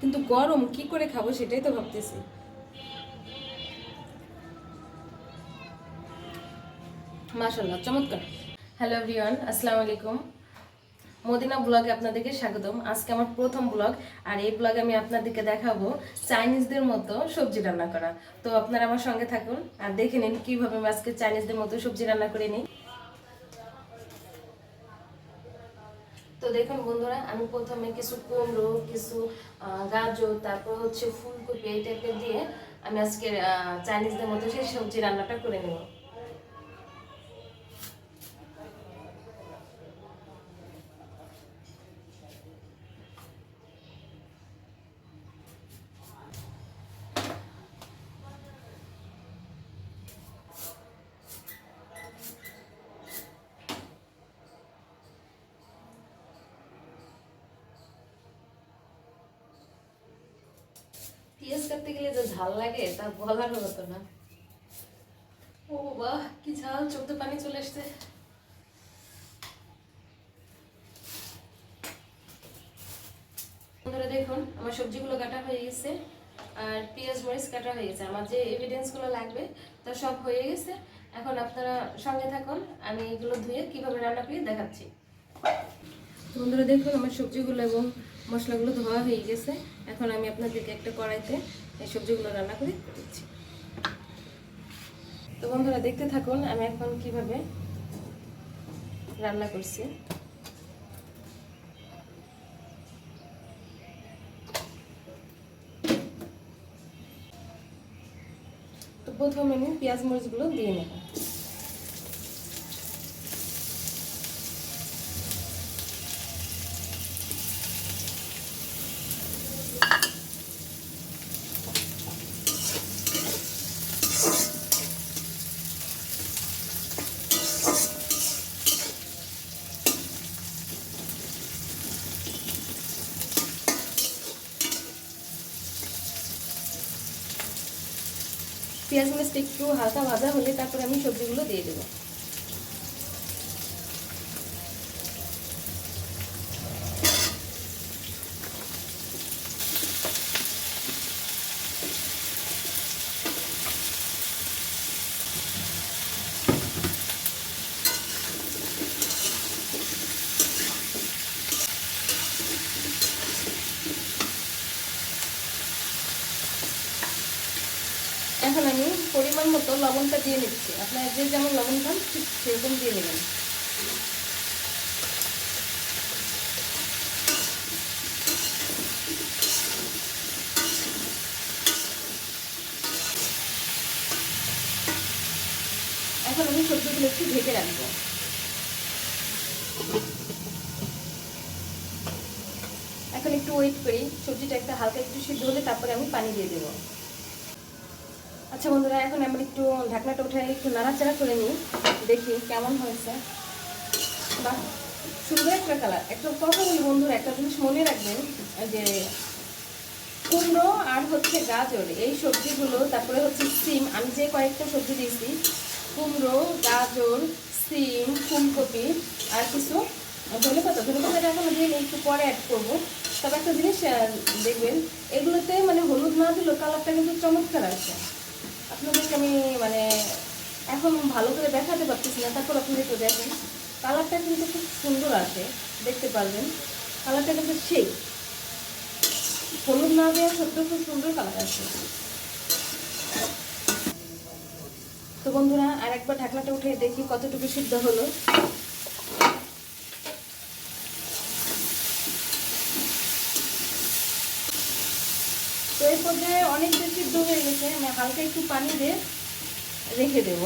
কিন্তু গরম কি করে খাবো সেটাই তো ভাবতেছি। মাশাআল্লাহ, চমৎকার। হ্যালো এভরিওয়ান, আসসালামু আলাইকুম। মদিনা ব্লগে আপনাদেরকে স্বাগতম। আজকে আমার প্রথম ব্লগ, আর এই ব্লগে আমি আপনাদেরকে দেখাবো চাইনিজদের মতো সবজি রান্না করা। তো আপনারা আমার সঙ্গে থাকুন আর দেখে নিন কিভাবে আমি আজকে চাইনিজদের মতো সবজি রান্না করে নিই। তো দেখুন বন্ধুরা, আমি প্রথমে কিছু কুমড়ো, কিছু গাজর, তারপর হচ্ছে ফুলকপি এই টাইপের দিয়ে আমি আজকে চাইনিজদের মতো সেই সবজি রান্নাটা করে নেব। পেঁয়াজ কাটতে গেলে যে ঝাল লাগে তা বলার হতো না। ও বাহ, কি ঝাল, চোখে পানি চলে আসছে। বন্ধুরা দেখুন, আমার সবজিগুলো কাটা হয়ে গেছে আর পেঁয়াজ মরিচ কাটা হয়ে গেছে। আমার যে এভিডেন্সগুলো লাগবে তা সব হয়ে গেছে। এখন আপনারা সঙ্গে থাকুন, আমি এগুলো ধুয়ে কিভাবে রান্না করি দেখাচ্ছি। বন্ধুরা দেখুন, আমার সবজিগুলো এবং মশলাগুলো ধোয়া হয়ে গেছে। এখন আমি আপনাদেরকে একটা কড়াইতে এই সবজিগুলো রান্না করে দিচ্ছি। তো বন্ধুরা দেখতে থাকুন আমি এখন কিভাবে রান্না করছি। তো প্রথমে আমি পেঁয়াজ মরিচগুলো দিয়ে নেব। পেঁয়াজ মরিচটা একটু হালকা ভাজা হলে তারপরে আমি সবজিগুলো দিয়ে দেবো। এখন আমি পরিমাণ মতো লবণটা দিয়ে নিচ্ছি। আপনারা যে যেমন লবণ খান ঠিক সেরকম দিয়ে নেবেন। এখন আমি সবজিগুলো একটু ঢেকে রাখবো। এখন একটু ওয়েট করি, সবজিটা একটা হালকা একটু সিদ্ধ হলে তারপরে আমি পানি দিয়ে দেবো। আচ্ছা বন্ধুরা, এখন আমরা একটু ঢাকনাটা উঠে একটু নাড়াচাড়া করে নিই, দেখি কেমন হয়েছে। বাহ, সুন্দর একটা কালার। একটা কথা বলি বন্ধুরা, একটা জিনিস মনে রাখবেন যে কুমড়ো আর হচ্ছে গাজর এই সবজিগুলো, তারপরে হচ্ছে সিম, আমি যে কয়েকটা সবজি দিয়েছি কুমড়ো, গাজর, সিম, ফুলকপি আর কিছু ধনেপাতা এখন দিয়ে একটু পরে অ্যাড করবো। তবে একটা জিনিস দেখবেন, এগুলোতে মানে হলুদ না দিলেও কালারটা কিন্তু চমৎকার আসে। আপনাদেরকে আমি মানে এখন ভালো করে দেখাতে পারতেছি না, তারপর আপনি একটু দেখেন কালারটা কিন্তু খুব সুন্দর আসে, দেখতে পারবেন কালারটা কিন্তু সেই হলুদ না দেওয়া সত্ত্বেও খুব সুন্দর কালার আসে। তো বন্ধুরা, আর একবার ঢাকনাটা উঠে দেখি কতটুকু সিদ্ধ হলো। তো এই পর্যায়ে অনেকটা সিদ্ধ হয়ে গেছে, আমি হালকা একটু পানি দিয়ে রেখে দেব।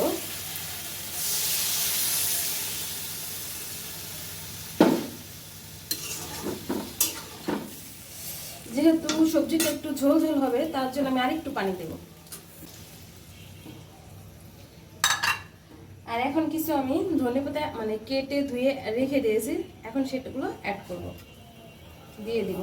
যেহেতু সবজিটা একটু ঝোল ঝোল হবে তার জন্য আমি আরেকটু পানি দেব। আর এখন কিছু আমি ধনেপাতা মানে কেটে ধুয়ে রেখে দিয়েছি, এখন সেটাগুলো অ্যাড করব, দিয়ে দিব।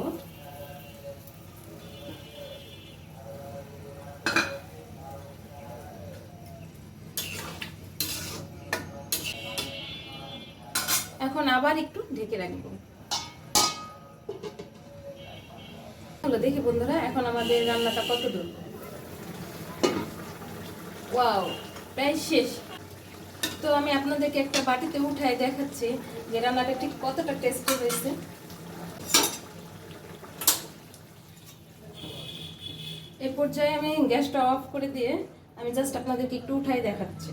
এখন আবার একটু ঢেকে রাখবো। চলো দেখি বন্ধুরা এখন আমাদের রান্নাটা কত দূর। ওয়াও, প্রায় শেষ। তো আমি আপনাদেরকে একটা বাটিতে উঠাই দেখাচ্ছি যে রান্নাটা ঠিক কতটা টেস্টি হয়েছে। এই পর্যায়ে আমি গ্যাসটা অফ করে দিয়ে আমি জাস্ট আপনাদেরকে একটু উঠাই দেখাচ্ছি।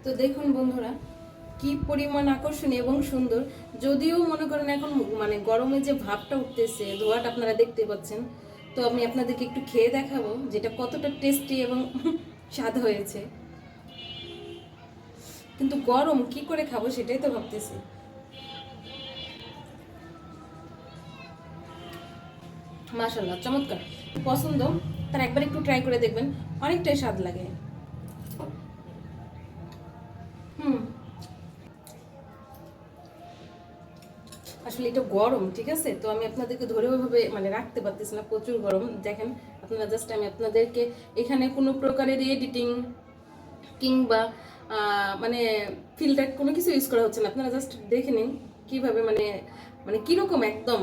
তো দেখুন বন্ধুরা কি পরিমাণ আকর্ষণীয় এবং সুন্দর। যদিও মনে করেন এখন মানে গরমে যে ভাবটা উঠতেছে, ধোঁয়াটা আপনারা দেখতে পাচ্ছেন, তো আমি আপনাদেরকে একটু খেয়ে দেখাবো যেটা কতটা টেস্টি এবং স্বাদ হয়েছে। কিন্তু গরম কি করে খাবো সেটাই তো ভাবতেছি। মাশাআল্লাহ, চমৎকার। পছন্দ তার একবার একটু ট্রাই করে দেখবেন, অনেকটাই স্বাদ লাগে। আসলে এটা গরম, ঠিক আছে, তো আমি আপনাদেরকে ধরে ওইভাবে মানে রাখতে পারতেছি না, প্রচুর গরম। দেখেন আপনারা, জাস্ট আমি আপনাদেরকে এখানে কোনো প্রকারের এডিটিং কিংবা মানে ফিল্টার কোনো কিছু ইউজ করা হচ্ছে না। আপনারা জাস্ট দেখে নিন কিভাবে মানে মানে কীরকম একদম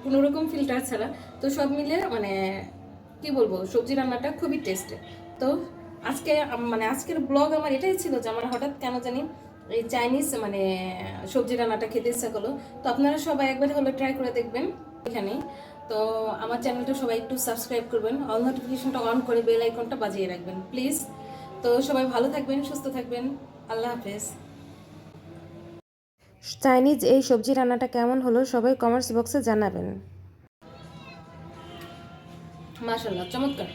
কোনো রকম ফিল্টার ছাড়া। তো সব মিলে মানে কি বলবো, সবজি রান্নাটা খুবই টেস্টি। তো আজকে মানে আজকের ব্লগ আমার এটাই ছিল যে আমার হঠাৎ কেন জানি এই চাইনিজ মানে সবজি রান্নাটা খেতে ইচ্ছা করলো। তো আপনারা সবাই একবার হলো ট্রাই করে দেখবেন এখানে। তো আমার চ্যানেলটা সবাই একটু সাবস্ক্রাইব করবেন, অল নোটিফিকেশনটা অন করে বেল আইকনটা বাজিয়ে রাখবেন প্লিজ। তো সবাই ভালো থাকবেন, সুস্থ থাকবেন, আল্লাহ হাফেজ। চাইনিজ এই সবজি রান্নাটা কেমন হলো সবাই কমেন্টস বক্সে জানাবেন। মাশাআল্লাহ, চমৎকার।